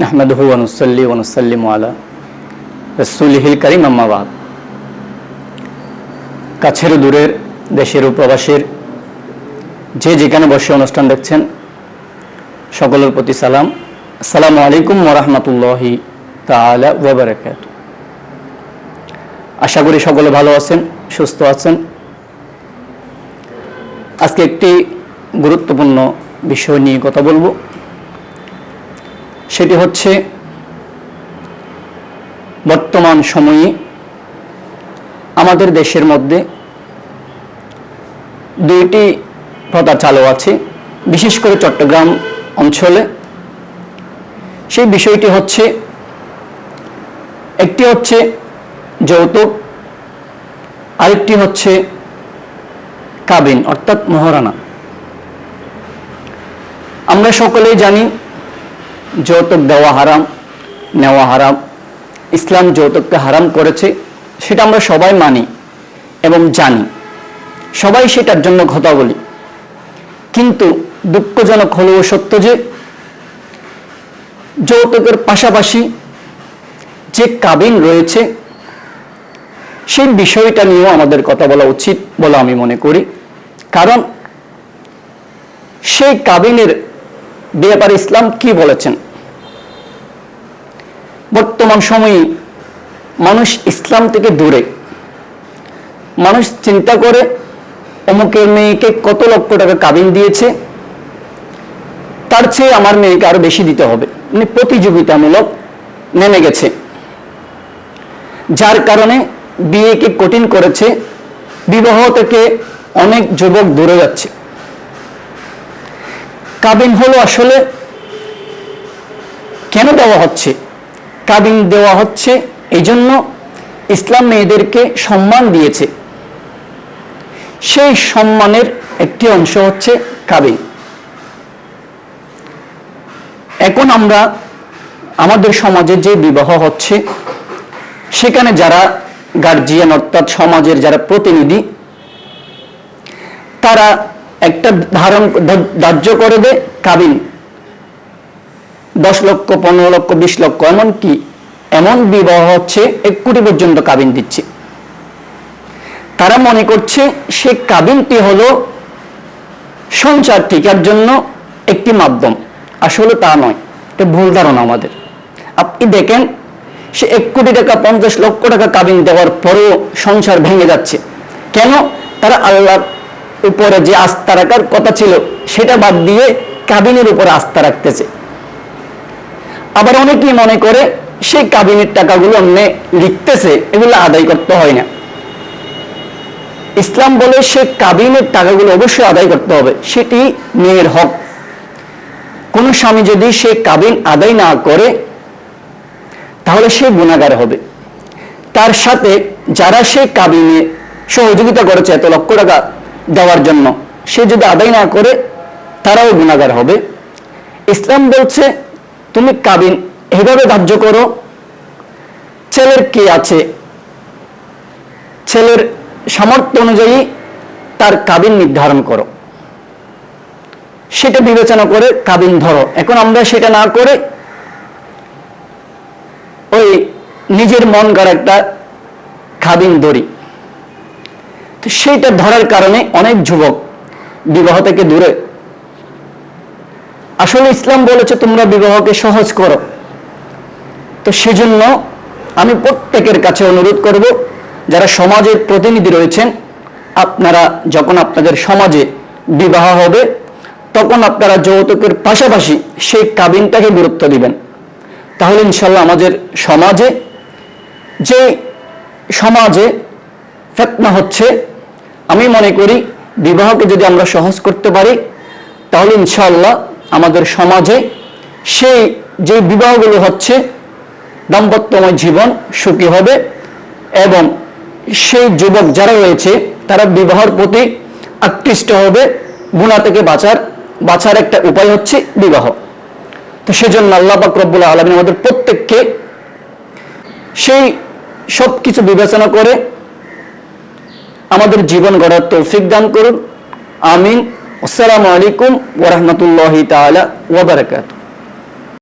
নাহমাদুহু ওয়া নুসাল্লি ওয়া নুসাল্লিমু আলা রাসূলিহিল কারীম, আম্মা বাদ। কাছের দূরের, দেশের ও প্রবাসের যে যেখানে বসে অনুষ্ঠান দেখছেন, সকলের প্রতি সালাম। আসসালামু আলাইকুম ওয়া রাহমাতুল্লাহি তাআলা ওয়া বারাকাতুহু। আশা করি সকলে ভালো আছেন, সুস্থ আছেন। আজকে একটি গুরুত্বপূর্ণ বিষয় নিয়ে কথা বলবো। সেটি হচ্ছে বর্তমান সময়ে আমাদের দেশের মধ্যে দুইটি প্রথা চালু আছে, বিশেষ করে চট্টগ্রাম অঞ্চলে। সেই বিষয়টি হচ্ছে, একটি হচ্ছে যৌতুক, আরেকটি হচ্ছে কাবিন অর্থাৎ মহারানা। আমরা সকলেই জানি যৌতুক দেওয়া হারাম, নেওয়া হারাম। ইসলাম যৌতুককে হারাম করেছে, সেটা আমরা সবাই মানি এবং জানি, সবাই সেটার জন্য কথা বলি। কিন্তু দুঃখজনক হলেও সত্য যে যৌতুকের পাশাপাশি যে কাবিন রয়েছে, সেই বিষয়টা নিয়েও আমাদের কথা বলা উচিত বলে আমি মনে করি। কারণ সেই কাবিনের ব্যাপারে ইসলাম কি বলেছেন। বর্তমান সময়ে মানুষ ইসলাম থেকে দূরে। মানুষ চিন্তা করে অমুকের মেয়েকে কত লক্ষ টাকা কাবিন দিয়েছে, তার চেয়ে আমার মেয়েকে আরো বেশি দিতে হবে। মানে প্রতিযোগিতামূলক নেমে গেছে, যার কারণে বিয়েকে কঠিন করেছে। বিবাহ থেকে অনেক যুবক দূরে যাচ্ছে। কাবিন হলো আসলে কেন দেওয়া হচ্ছে? কাবিন দেওয়া হচ্ছে এই জন্য, ইসলাম মেয়েদেরকে সম্মান দিয়েছে, সেই সম্মানের একটি অংশ হচ্ছে কাবিন। এখন আমরা আমাদের সমাজে যে বিবাহ হচ্ছে, সেখানে যারা গার্জিয়ান অর্থাৎ সমাজের যারা প্রতিনিধি, তারা একটা ধার্য করে দেয় কাবিন 10 লক্ষ, 15 লক্ষ, 20 লক্ষ, এমনকি এমন বিবাহ হচ্ছে 1 কোটি পর্যন্ত কাবিন দিচ্ছে। তারা মনে করছে সে কাবিনটি হলো সংসার টিকার জন্য একটি মাধ্যম। আসলে তা নয়, এটা ভুল ধারণা আমাদের। আপনি দেখেন, সে 1 কোটি টাকা, 50 লক্ষ টাকা কাবিন দেওয়ার পরেও সংসার ভেঙে যাচ্ছে। কেন? তারা আল্লাহর উপরে যে আস্থা রাখার কথা ছিল, সেটা বাদ দিয়ে কাবিনের উপরে আস্থা রাখতেছে। আবার অনেকেই মনে করে সেই কাবিনের টাকাগুলো অন্য লিখতেছে, এগুলো আদায় করতে হয় না। ইসলাম বলে সে কাবিনের টাকাগুলো অবশ্যই আদায় করতে হবে, সেটি মেয়ের হক। কোন স্বামী যদি সে কাবিন আদায় না করে, তাহলে সে গুনাহগার হবে। তার সাথে যারা সে কাবিনে সহযোগিতা করেছে এত লক্ষ টাকা দেওয়ার জন্য, সে যদি আদায় না করে, তারাও গুনাহগার হবে। ইসলাম বলছে তুমি কাবিন এভাবে ধার্য করো, ছেলের কি আছে, ছেলের সামর্থ্য অনুযায়ী তার কাবিন নির্ধারণ করো, সেটা বিবেচনা করে কাবিন ধরো। এখন আমরা সেটা না করে ওই নিজের মন গড়া একটা কাবিন ধরি। তো সেইটা ধরার কারণে অনেক যুবক বিবাহ থেকে দূরে। আসলে ইসলাম বলেছে তোমরা বিবাহকে সহজ করো। তো সেজন্য আমি প্রত্যেকের কাছে অনুরোধ করব, যারা সমাজের প্রতিনিধি রয়েছেন, আপনারা যখন আপনাদের সমাজে বিবাহ হবে, তখন আপনারা যৌতুকের পাশাপাশি সেই কাবিনটাকে গুরুত্ব দিবেন। তাহলে ইনশাল্লাহ আমাদের সমাজে যে সমাজে ফিতনা হচ্ছে, আমি মনে করি বিবাহকে যদি আমরা সহজ করতে পারি, তাহলে ইনশাআল্লাহ আমাদের সমাজে সেই যে বিবাহগুলো হচ্ছে, দাম্পত্যময় জীবন সুখী হবে এবং সেই যুবক যারা রয়েছে তারা বিবাহের প্রতি আকৃষ্ট হবে। গুনাহ থেকে বাঁচার একটা উপায় হচ্ছে বিবাহ। তো সেজন্য আল্লাহ পাক রব্বুল আলামিন আমাদের প্রত্যেককে সেই সব কিছু বিবেচনা করে আমাদের জীবন গড়ার তৌফিক দান করুন। আমিন। আসসালামু আলাইকুম ওয়া রাহমাতুল্লাহি তাআলা ওয়া বারাকাতুহু।